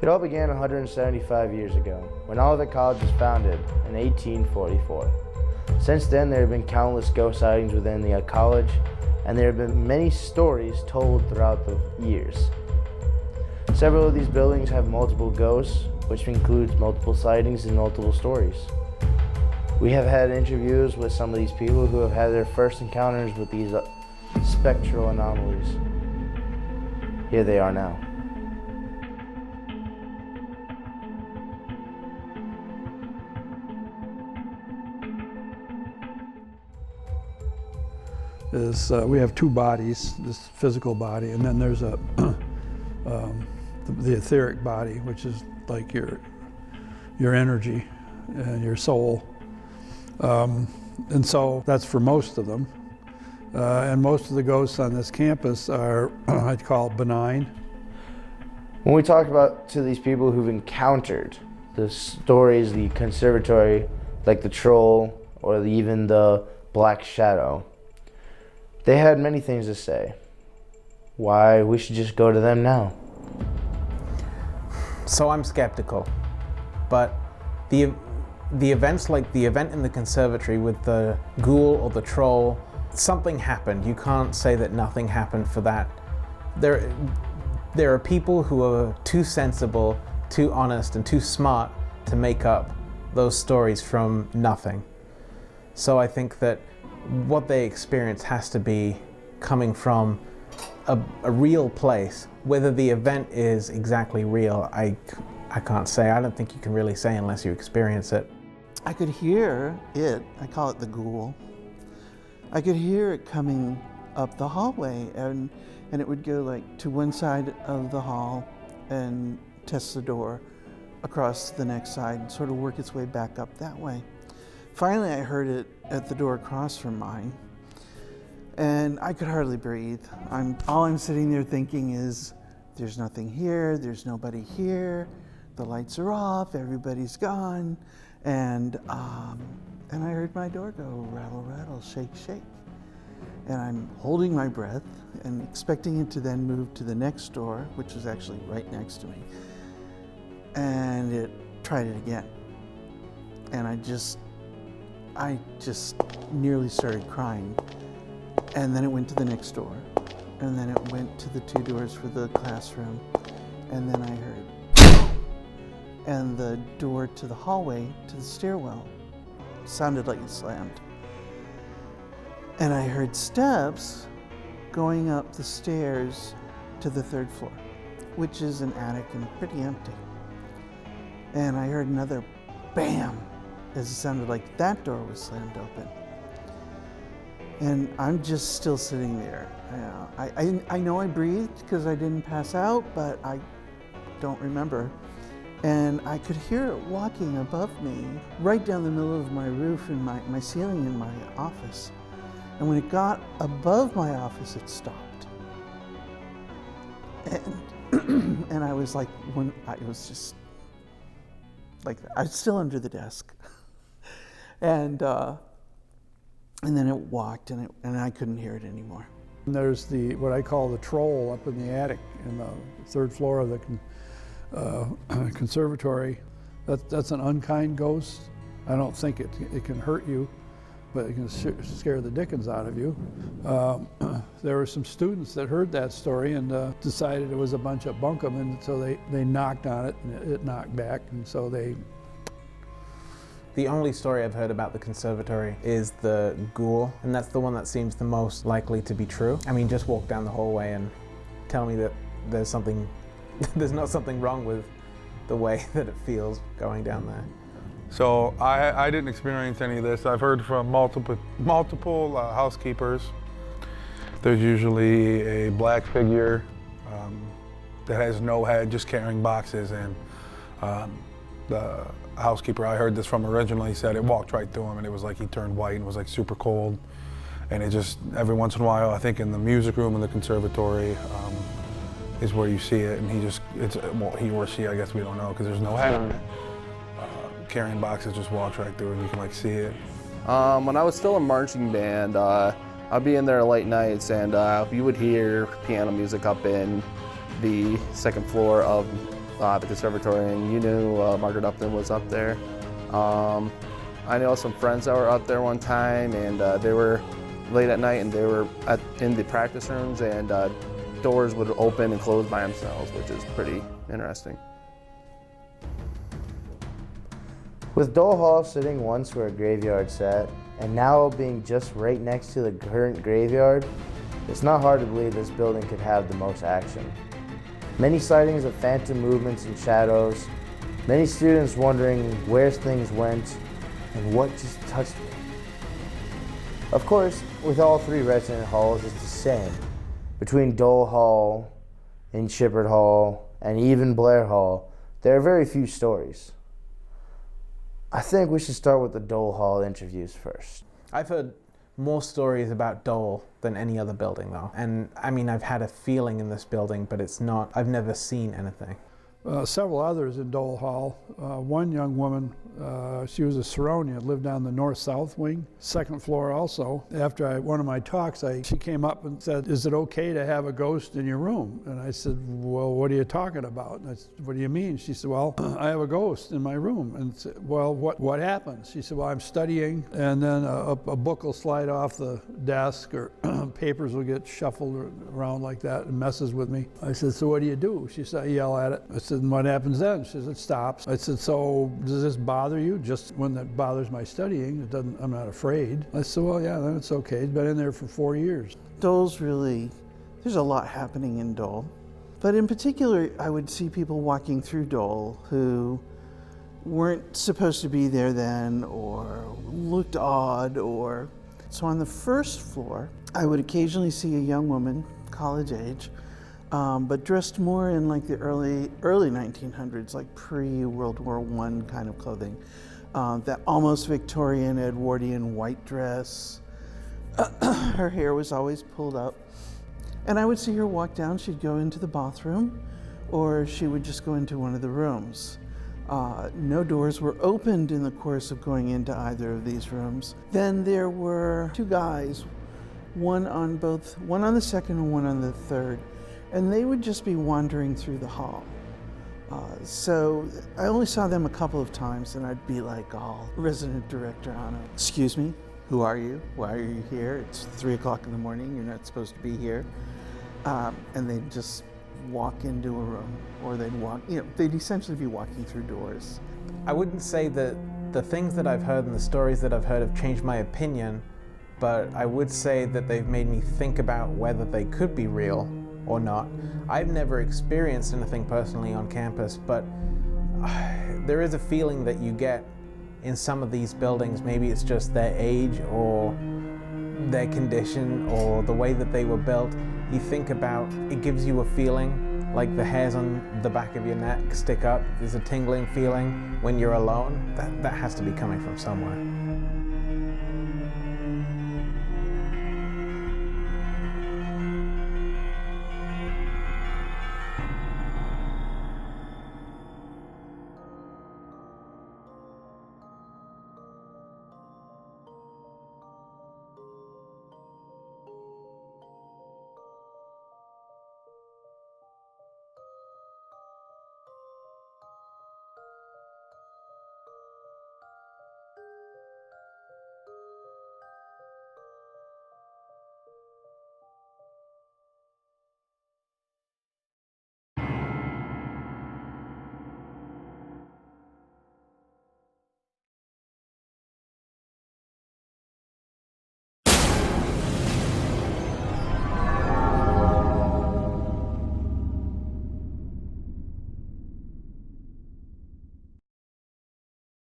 It all began 175 years ago, when Olivet College was founded in 1844. Since then, there have been countless ghost sightings within the college, and there have been many stories told throughout the years. Several of these buildings have multiple ghosts, which includes multiple sightings and multiple stories. We have had interviews with some of these people who have had their first encounters with these spectral anomalies. Here they are now. We have two bodies, this physical body, and then there's the etheric body, which is like your energy and your soul. And so that's for most of them. And most of the ghosts on this campus are, I'd call, benign. When we talk about to these people who've encountered the stories, the conservatory, like the troll or even the black shadow, they had many things to say. Why we should just go to them now. So I'm skeptical, but the events, like the event in the conservatory with the ghoul or the troll, something happened. You can't say that nothing happened for that. There are people who are too sensible, too honest, and too smart to make up those stories from nothing. So I think that what they experience has to be coming from a real place. Whether the event is exactly real, I can't say. I don't think you can really say unless you experience it. I could hear it, I call it the ghoul. I could hear it coming up the hallway, and it would go like to one side of the hall and test the door across the next side and sort of work its way back up that way. Finally, I heard it at the door across from mine, and I could hardly breathe. All I'm sitting there thinking is, there's nothing here, there's nobody here, the lights are off, everybody's gone, and I heard my door go rattle, rattle, shake, shake. And I'm holding my breath and expecting it to then move to the next door, which was actually right next to me. And it tried it again. And I just nearly started crying. And then it went to the next door. And then it went to the two doors for the classroom. And then I heard, and the door to the hallway, to the stairwell, sounded like it slammed. And I heard steps going up the stairs to the third floor, which is an attic and pretty empty. And I heard another bam, as it sounded like that door was slammed open. And I'm just still sitting there. I know I breathed because I didn't pass out, but I don't remember. And I could hear it walking above me, right down the middle of my roof and my ceiling in my office. And when it got above my office, it stopped. And I was like, it was just like, I was still under the desk. And then it walked, and I couldn't hear it anymore. And there's what I call the troll up in the attic in the third floor of the conservatory. That's an unkind ghost. I don't think it can hurt you, but it can scare the dickens out of you. There were some students that heard that story and decided it was a bunch of bunkum, and so they knocked on it, and it knocked back, and so they... The only story I've heard about the conservatory is the ghoul, and that's the one that seems the most likely to be true. I mean, just walk down the hallway and tell me that there's not something wrong with the way that it feels going down there. So I didn't experience any of this. I've heard from multiple housekeepers. There's usually a black figure that has no head, just carrying boxes, and the housekeeper I heard this from originally said it walked right through him, and it was like he turned white and was like super cold. And it just, every once in a while, I think in the music room in the conservatory is where you see it, and he or she, I guess we don't know, because there's no head on it. Carrying boxes just walks right through, and you can like see it. When I was still in marching band, I'd be in there late nights, and you would hear piano music up in the second floor of the conservatory, and you knew Margaret Upton was up there. I know some friends that were up there one time, and they were late at night, and they were in the practice rooms, and doors would open and close by themselves, which is pretty interesting. With Dole Hall sitting once where a graveyard sat, and now being just right next to the current graveyard, it's not hard to believe this building could have the most action. Many sightings of phantom movements and shadows, many students wondering where things went and what just touched me. Of course, with all three resident halls, it's the same. Between Dole Hall and Shippard Hall and even Blair Hall, there are very few stories. I think we should start with the Dole Hall interviews first. I've heard more stories about Dole than any other building though. And I mean, I've had a feeling in this building, but it's not, I've never seen anything. Several others in Dole Hall. One young woman, she was a Saronian, lived on the north-south wing, second floor also. After one of my talks, she came up and said, "Is it okay to have a ghost in your room?" And I said, "Well, what are you talking about?" And I said, "What do you mean?" She said, "Well, I have a ghost in my room." And I said, "Well, what happens?" She said, "Well, I'm studying, and then a book will slide off the desk, or papers will get shuffled around like that and messes with me." I said, "So what do you do?" She said, "I yell at it." I said, "And what happens then?" She said, "It stops." I said, "So does this bother you?" "Just when it bothers my studying, it doesn't, I'm not afraid." I said, "Well, yeah, then it's okay. It's been in there for 4 years." Dole's really, there's a lot happening in Dole. But in particular, I would see people walking through Dole who weren't supposed to be there then, or looked odd, or... So on the first floor, I would occasionally see a young woman, college age, but dressed more in like the early 1900s, like pre-World War I kind of clothing. That almost Victorian Edwardian white dress. Her hair was always pulled up. And I would see her walk down. She'd go into the bathroom, or she would just go into one of the rooms. No doors were opened in the course of going into either of these rooms. Then there were two guys, one on the second and one on the third, and they would just be wandering through the hall. So I only saw them a couple of times, and I'd be like, "Oh, resident director Anna, excuse me, who are you? Why are you here? It's 3 o'clock in the morning, you're not supposed to be here." And they'd just walk into a room, or they'd essentially be walking through doors. I wouldn't say that the things that I've heard and the stories that I've heard have changed my opinion, but I would say that they've made me think about whether they could be real or not. I've never experienced anything personally on campus, but there is a feeling that you get in some of these buildings. Maybe it's just their age or their condition or the way that they were built. You think about, it gives you a feeling like the hairs on the back of your neck stick up. There's a tingling feeling when you're alone. That has to be coming from somewhere.